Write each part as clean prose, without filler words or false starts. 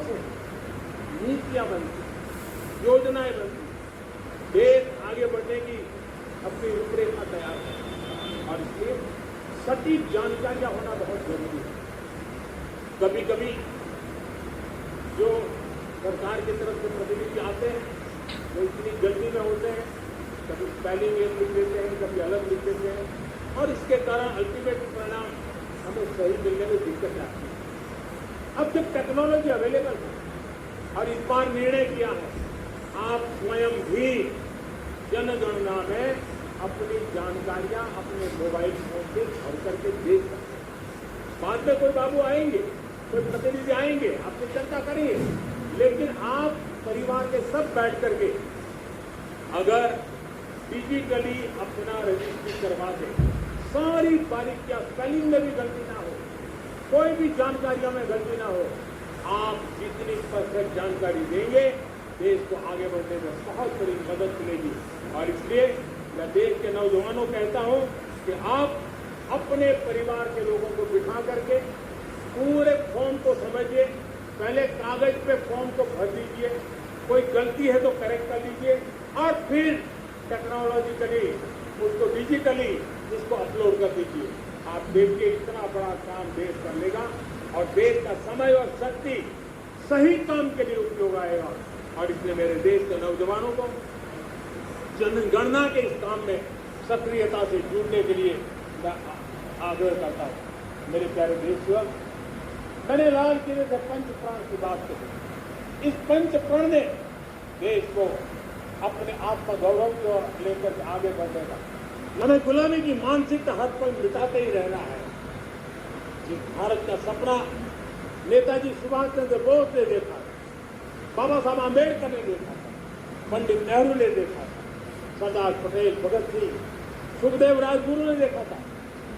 से नीतियां बनती, योजनाएं बनती, देश आगे बढ़ने की अपनी रूपरेखा तैयार करती और इसलिए सटीक जानकारियां होना बहुत जरूरी है। कभी कभी जो सरकार की तरफ से प्रतिनिधि आते हैं वो इतनी जल्दी में होते हैं, कभी स्पेलिंग लिख देते हैं, कभी अलग लिख देते हैं और इसके कारण अल्टीमेट परिणाम हमें सही मिलने में दिक्कत आती है। अब जब टेक्नोलॉजी अवेलेबल है और इस बार निर्णय किया है, आप स्वयं भी जनगणना में अपनी जानकारियां अपने मोबाइल फोन से भर करके दे सकते हैं। बाद में कोई बाबू आएंगे, कोई प्रतिनिधि आएंगे, आपसे चर्चा करेंगे, लेकिन आप परिवार के सब बैठ करके अगर डिजिटली अपना रजिस्ट्री करवा दें, सारी बारीकियां, स्पेलिंग में भी गलती ना हो, कोई भी जानकारियों में गलती ना हो, आप जितनी परफेक्ट जानकारी देंगे देश को आगे बढ़ने में बहुत बड़ी मदद मिलेगी। और इसलिए मैं देश के नौजवानों को कहता हूं कि आप अपने परिवार के लोगों को बिठा करके पूरे फॉर्म को समझिए, पहले कागज पे फॉर्म को भर दीजिए, कोई गलती है तो करेक्ट कर लीजिए और फिर टेक्नोलॉजिकली उसको डिजिटली इसको अपलोड कर दीजिए। आप देखिए इतना बड़ा काम देश कर लेगा और देश का समय और शक्ति सही काम के लिए उपयोग आएगा। और इसलिए मेरे देश के नौजवानों को जनगणना के इस काम में सक्रियता से जुड़ने के लिए मैं आग्रह करता हूं। मेरे प्यारे देशवासियों, मैंने लाल किले से पंच प्राण की बात कही। इस पंच प्राण ने देश को अपने आत्मगौरव की ओर लेकर आगे बढ़ने का, हमें गुलामी की मानसिकता हर पल मिटाते ही रहना है। जिस भारत का सपना नेताजी सुभाष चंद्र बोस ने देखा, बाबा साहब आम्बेडकर ने देखा था, पंडित नेहरू ने देखा था, सरदार पटेल, भगत सिंह, सुखदेव राजगुरु ने देखा था,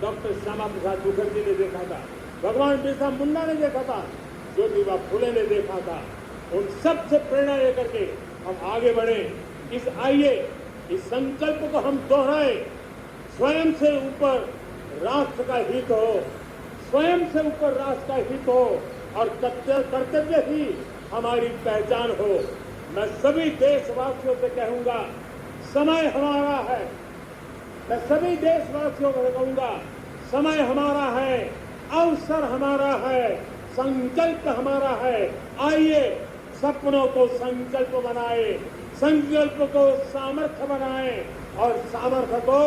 डॉक्टर श्यामा प्रसाद मुखर्जी ने देखा था, भगवान बिरसा मुंडा ने देखा था, ज्योतिबा फुले ने देखा था, उन सब से प्रेरणा लेकर के हम आगे बढ़े। आइए इस संकल्प को हम दोहराए, स्वयं से ऊपर राष्ट्र का हित हो, स्वयं से ऊपर राष्ट्र का हित हो और कर्तव्य ही हमारी पहचान हो। मैं सभी देशवासियों से कहूंगा, समय हमारा है। मैं सभी देशवासियों को कहूंगा, समय हमारा है, अवसर हमारा है, संकल्प हमारा है। आइए सपनों को संकल्प बनाए, संकल्प को सामर्थ्य बनाए और सामर्थ्य को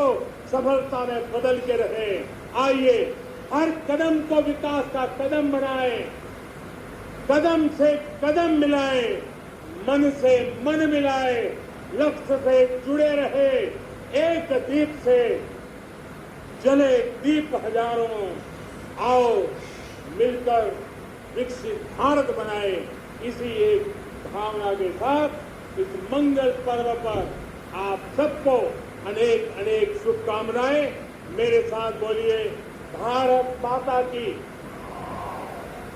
सफलता में बदल के रहे। आइए हर कदम को विकास का कदम बनाए, कदम से कदम मिलाए, मन से मन मिलाए, लक्ष्य से जुड़े रहे। एक दीप से जले दीप हजारों, आओ मिलकर विकसित भारत बनाए। इसी एक भावना के साथ इस मंगल पर्व पर आप सबको अनेक अनेक शुभकामनाएं। मेरे साथ बोलिए, भारत माता की,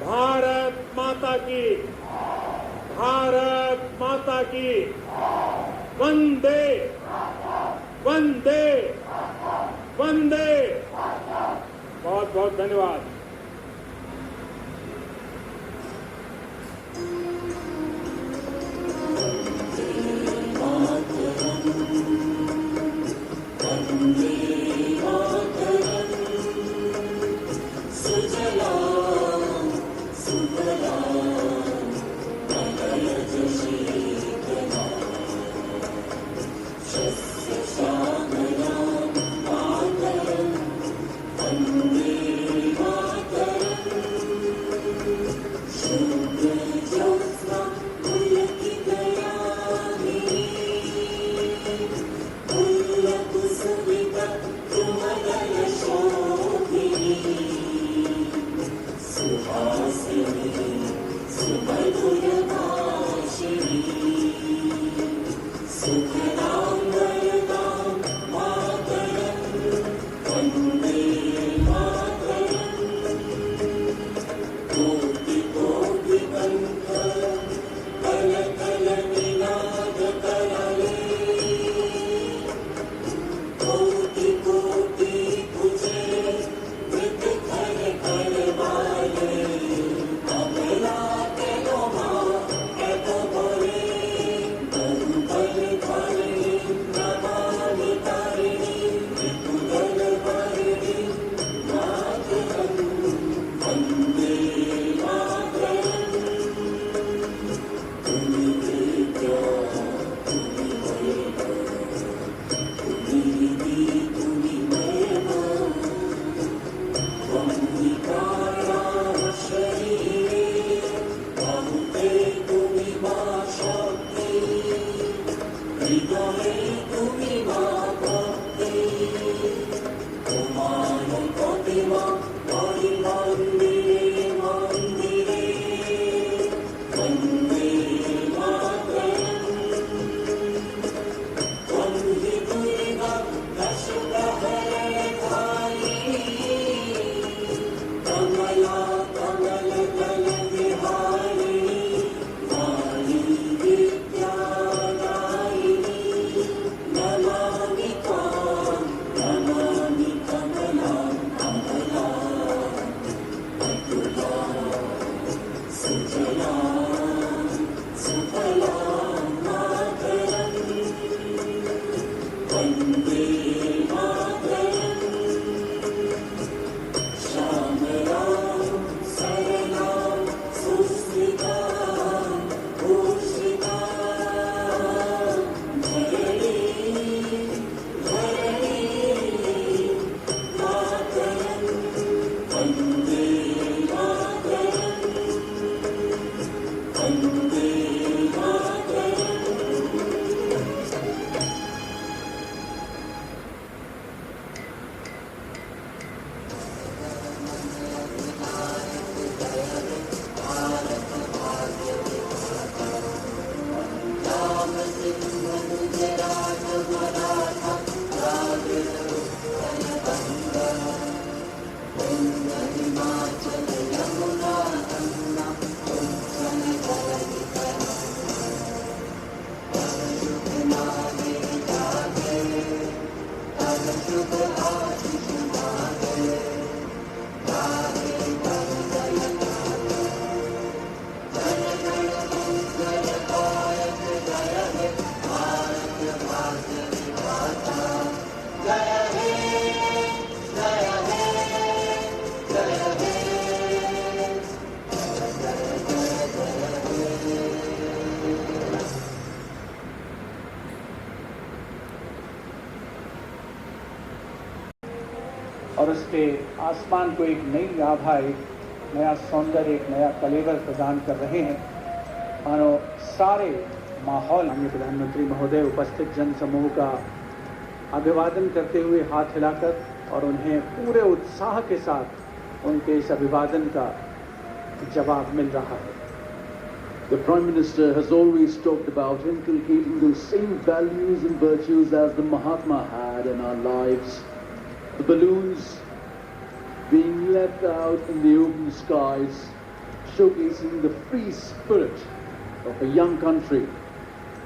भारत माता की, भारत माता की, वंदे वंदे वंदे। बहुत बहुत धन्यवाद। और उसके आसमान को एक नई आभा, एक नया सौंदर्य, एक नया कलेवर प्रदान कर रहे हैं। मानो सारे माहौल। माननीय प्रधानमंत्री महोदय उपस्थित जन समूह का अभिवादन करते हुए हाथ हिलाकर और उन्हें पूरे उत्साह के साथ उनके इस अभिवादन का जवाब मिल रहा है। The Prime Minister has always talked about inculcating those same values and virtues as the Mahatma had in our lives. The balloons being left out in the open skies, showcasing the free spirit of a young country,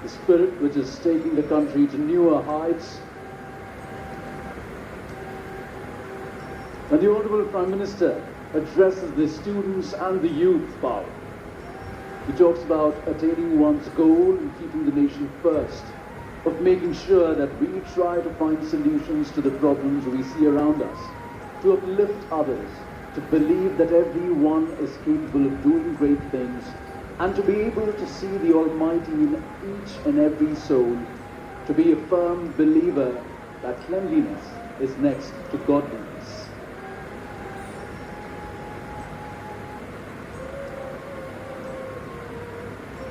the spirit which is taking the country to newer heights. And the Honourable Prime Minister addresses the students and the youth power. He talks about attaining one's goal and keeping the nation first, of making sure that we try to find solutions to the problems we see around us, to uplift others, to believe that everyone is capable of doing great things, and to be able to see the Almighty in each and every soul, to be a firm believer that cleanliness is next to godliness.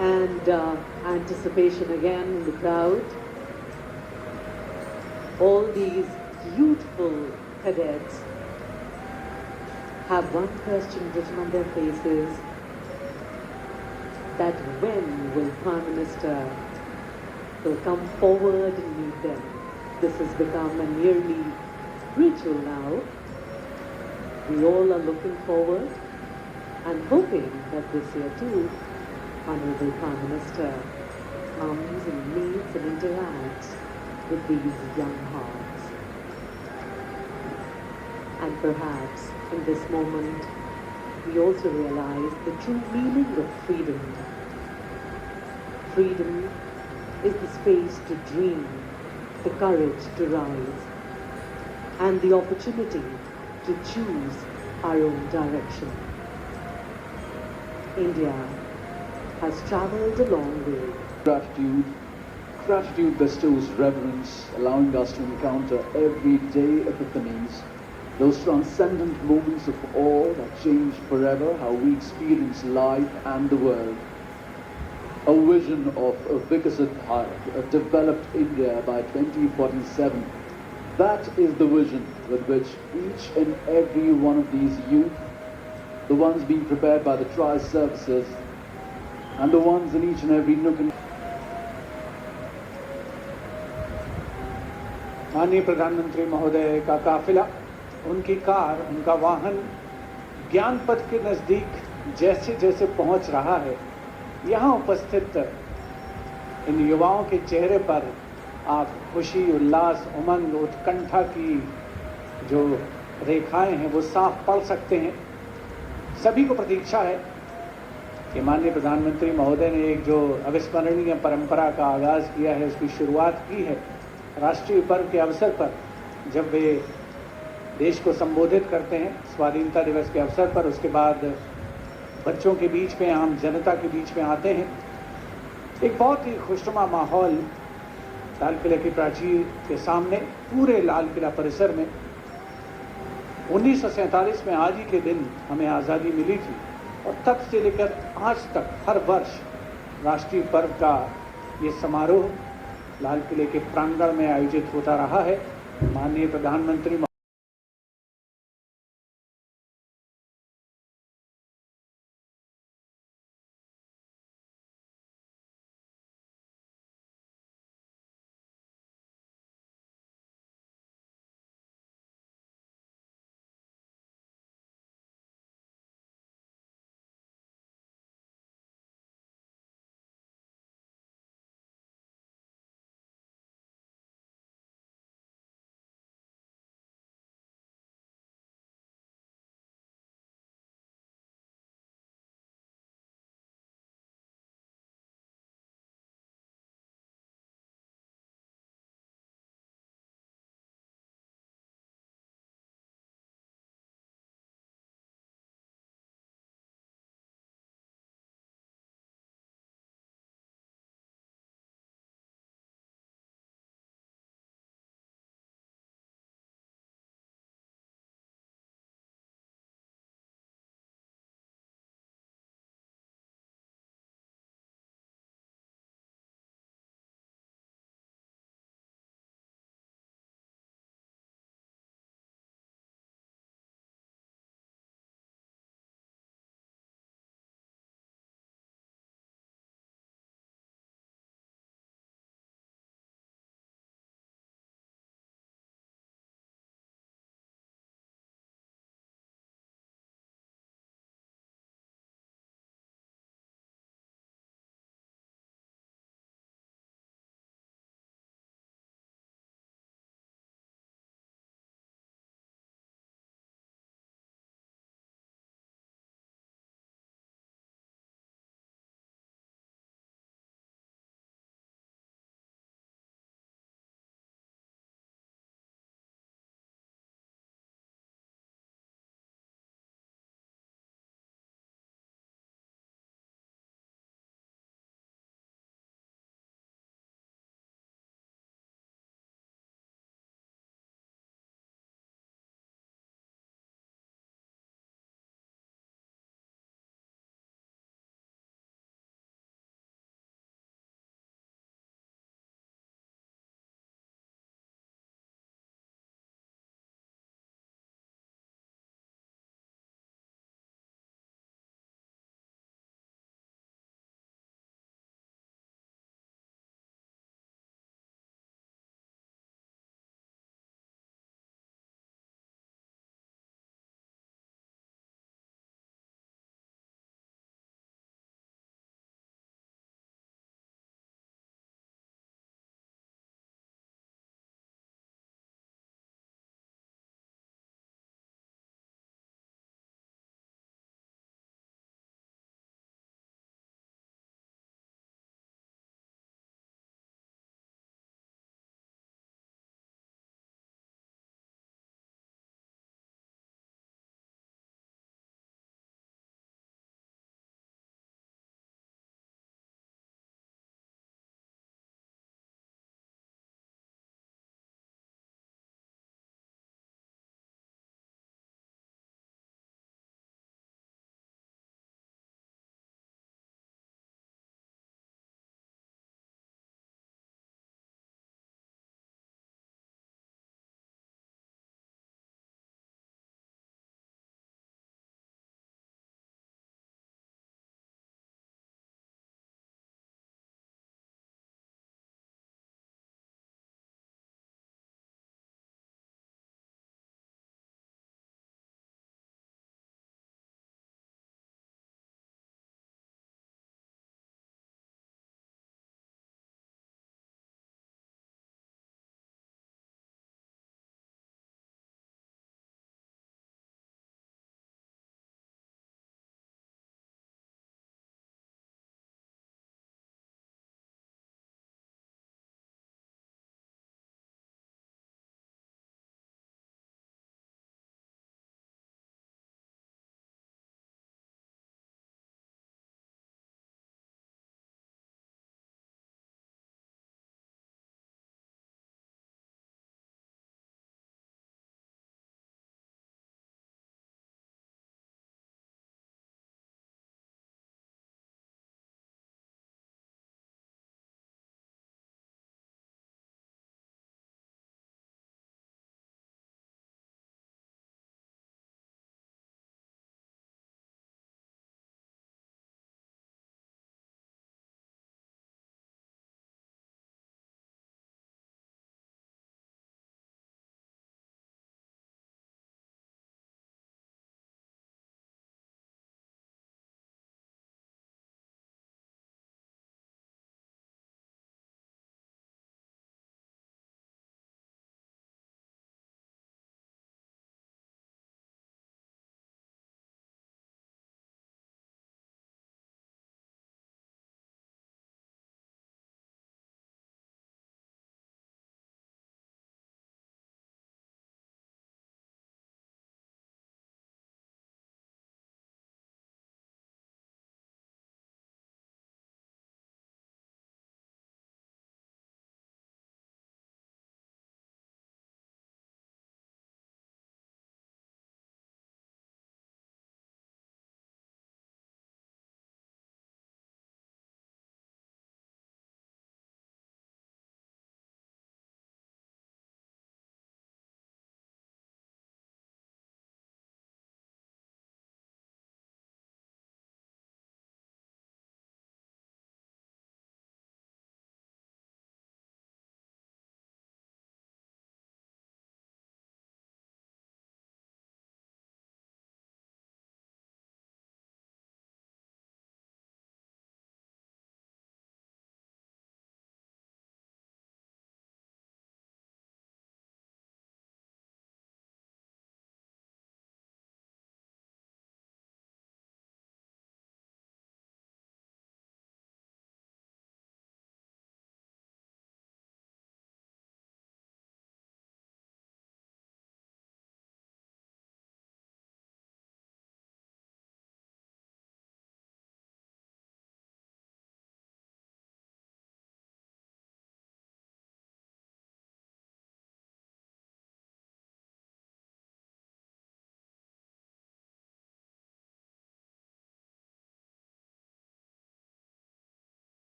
And anticipation again in the crowd. All these youthful cadets have one question written on their faces, that when will Prime Minister will come forward and meet them. This has become a nearly ritual now. We all are looking forward and hoping that this year too, Honourable Prime Minister comes and meets and interacts with these young hearts. And perhaps in this moment, we also realize the true meaning of freedom. Freedom is the space to dream, the courage to rise, and the opportunity to choose our own direction. India has travelled a long way. Gratitude bestows reverence, allowing us to encounter everyday epiphanies, those transcendent moments of awe that change forever how we experience life and the world. A vision of a Vikasit Bharat, a developed India by 2047. That is the vision with which each and every one of these youth, the ones being prepared by the trial services, and the ones in each and every nook and माननीय प्रधानमंत्री महोदय का काफिला, उनकी car, उनका वाहन ज्ञान पथ के नजदीक जैसे जैसे पहुंच रहा है, यहाँ उपस्थित इन युवाओं के चेहरे पर आप खुशी, उल्लास, उमंग, उत्कंठा की जो रेखाएं हैं वो साफ पढ़ सकते हैं। सभी को प्रतीक्षा है कि माननीय प्रधानमंत्री महोदय ने एक जो अविस्मरणीय परंपरा का आगाज किया है, उसकी शुरुआत की है राष्ट्रीय पर्व के अवसर पर, जब वे देश को संबोधित करते हैं स्वाधीनता दिवस के अवसर पर। उसके बाद बच्चों के बीच में, आम जनता के बीच में आते हैं। एक बहुत ही खुशनुमा माहौल लाल किले की प्राचीर के सामने, पूरे लाल किला परिसर में। 1947 में आज ही के दिन हमें आज़ादी मिली थी और तब से लेकर आज तक हर वर्ष राष्ट्रीय पर्व का ये समारोह लाल किले के प्रांगण में आयोजित होता रहा है। माननीय प्रधानमंत्री